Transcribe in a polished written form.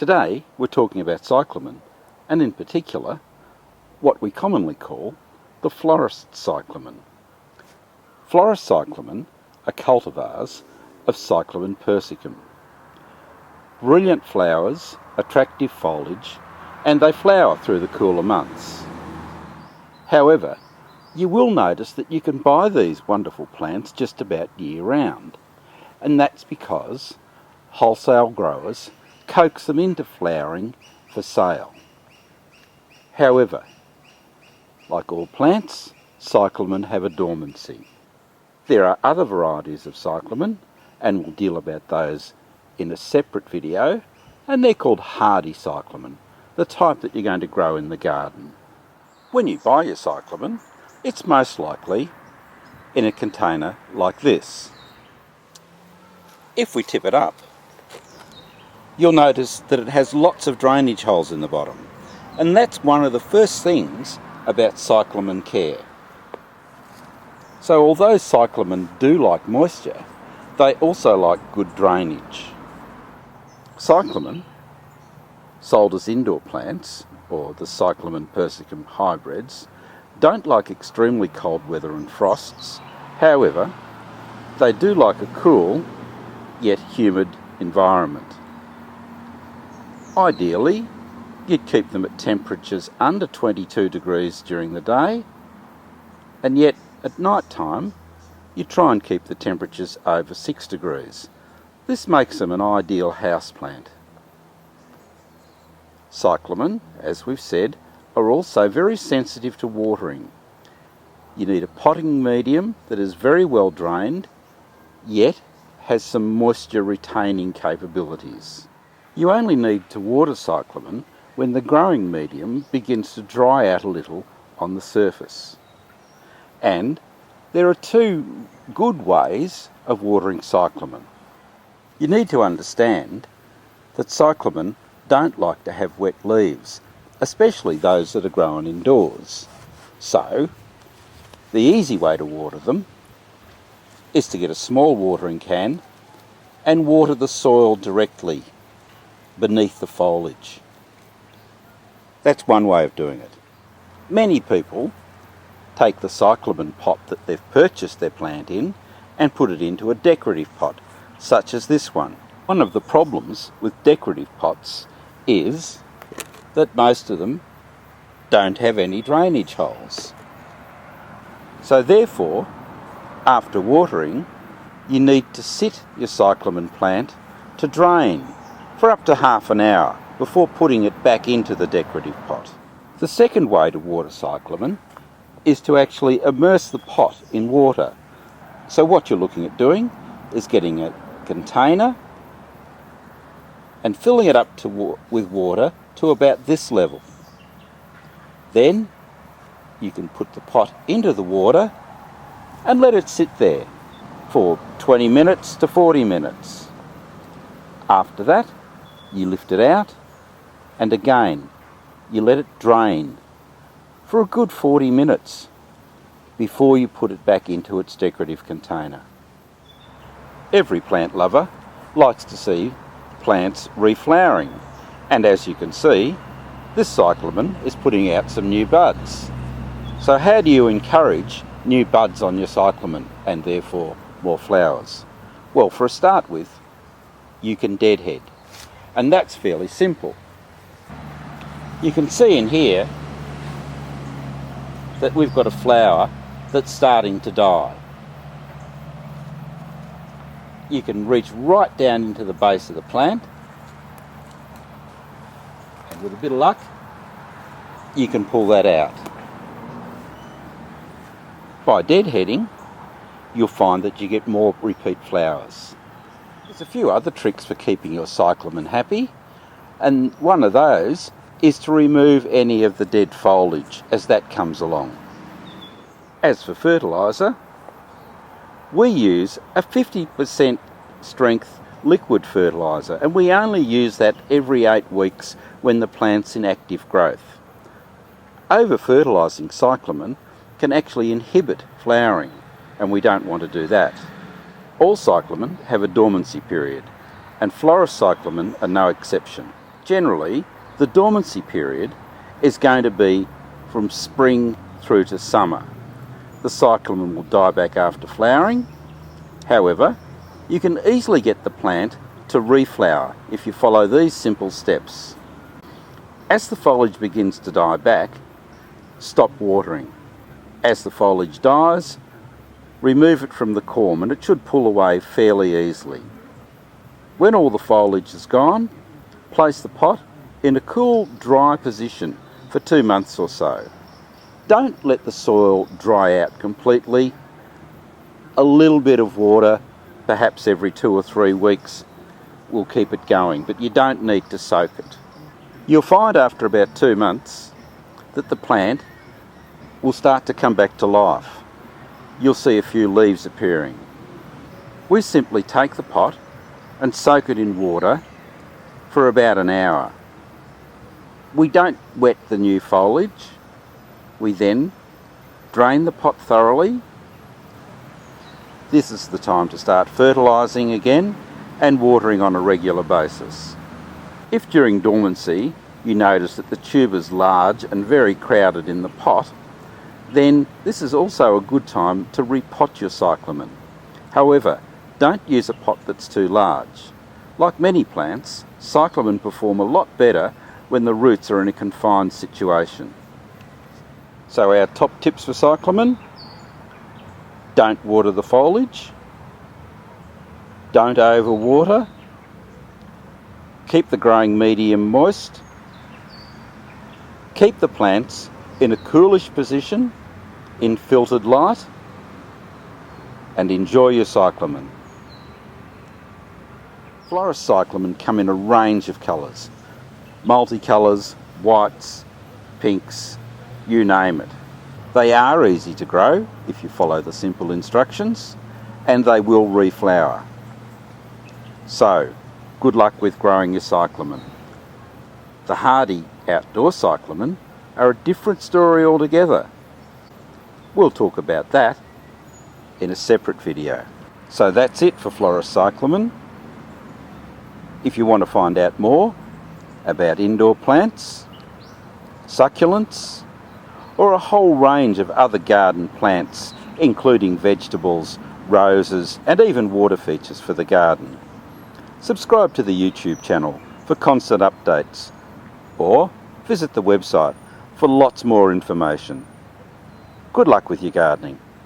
Today we're talking about cyclamen, and in particular what we commonly call the florist cyclamen. Florist cyclamen are cultivars of Cyclamen persicum. Brilliant flowers, attractive foliage, and they flower through the cooler months. However, you will notice that you can buy these wonderful plants just about year round, and that's because wholesale growers coax them into flowering for sale. However, like all plants, cyclamen have a dormancy. There are other varieties of cyclamen, and we'll deal about those in a separate video, and they're called hardy cyclamen, the type that you're going to grow in the garden. When you buy your cyclamen, it's most likely in a container like this. If we tip it up, you'll notice that it has lots of drainage holes in the bottom, and that's one of the first things about cyclamen care. So although cyclamen do like moisture, they also like good drainage. Cyclamen, sold as indoor plants, or the Cyclamen persicum hybrids, don't like extremely cold weather and frosts. However, they do like a cool yet humid environment. Ideally, you'd keep them at temperatures under 22 degrees during the day, and yet at night time you try and keep the temperatures over 6 degrees. This makes them an ideal houseplant. Cyclamen, as we've said, are also very sensitive to watering. You need a potting medium that is very well drained, yet has some moisture retaining capabilities. You only need to water cyclamen when the growing medium begins to dry out a little on the surface. And there are two good ways of watering cyclamen. You need to understand that cyclamen don't like to have wet leaves, especially those that are grown indoors. So, the easy way to water them is to get a small watering can and water the soil directly beneath the foliage. That's one way of doing it. Many people take the cyclamen pot that they've purchased their plant in and put it into a decorative pot, such as this one. One of the problems with decorative pots is that most of them don't have any drainage holes. So therefore, after watering, you need to sit your cyclamen plant to drain for up to half an hour before putting it back into the decorative pot. The second way to water cyclamen is to actually immerse the pot in water. So what you're looking at doing is getting a container and filling it up with water to about this level. Then you can put the pot into the water and let it sit there for 20 minutes to 40 minutes. After that, you lift it out, and again, you let it drain for a good 40 minutes before you put it back into its decorative container. Every plant lover likes to see plants reflowering, and as you can see, this cyclamen is putting out some new buds. So how do you encourage new buds on your cyclamen and therefore more flowers? Well, for a start with, you can deadhead, and that's fairly simple. You can see in here that we've got a flower that's starting to die. You can reach right down into the base of the plant, and with a bit of luck, you can pull that out. By deadheading, you'll find that you get more repeat flowers. There's a few other tricks for keeping your cyclamen happy, and one of those is to remove any of the dead foliage as that comes along. As for fertiliser, we use a 50% strength liquid fertiliser, and we only use that every 8 weeks when the plant's in active growth. Over-fertilising cyclamen can actually inhibit flowering, and we don't want to do that. All cyclamen have a dormancy period, and florist cyclamen are no exception. Generally, the dormancy period is going to be from spring through to summer. The cyclamen will die back after flowering. However, you can easily get the plant to reflower if you follow these simple steps. As the foliage begins to die back, stop watering. As the foliage dies, remove it from the corm and it should pull away fairly easily. When all the foliage is gone, place the pot in a cool, dry position for 2 months or so. Don't let the soil dry out completely. A little bit of water, perhaps every 2 or 3 weeks, will keep it going, but you don't need to soak it. You'll find after about 2 months that the plant will start to come back to life. You'll see a few leaves appearing. We simply take the pot and soak it in water for about an hour. We don't wet the new foliage. We then drain the pot thoroughly. This is the time to start fertilising again and watering on a regular basis. If during dormancy you notice that the tube is large and very crowded in the pot, then this is also a good time to repot your cyclamen. However, don't use a pot that's too large. Like many plants, cyclamen perform a lot better when the roots are in a confined situation. So our top tips for cyclamen: don't water the foliage, don't overwater, keep the growing medium moist, keep the plants in a coolish position in filtered light, and enjoy your cyclamen. Florist cyclamen come in a range of colours, multicolours, whites, pinks, you name it. They are easy to grow if you follow the simple instructions, and they will reflower. So, good luck with growing your cyclamen. The hardy outdoor cyclamen are a different story altogether. We'll talk about that in a separate video. So that's it for Florist cyclamen. If you want to find out more about indoor plants, succulents, or a whole range of other garden plants, including vegetables, roses, and even water features for the garden, subscribe to the YouTube channel for constant updates, or visit the website for lots more information. Good luck with your gardening.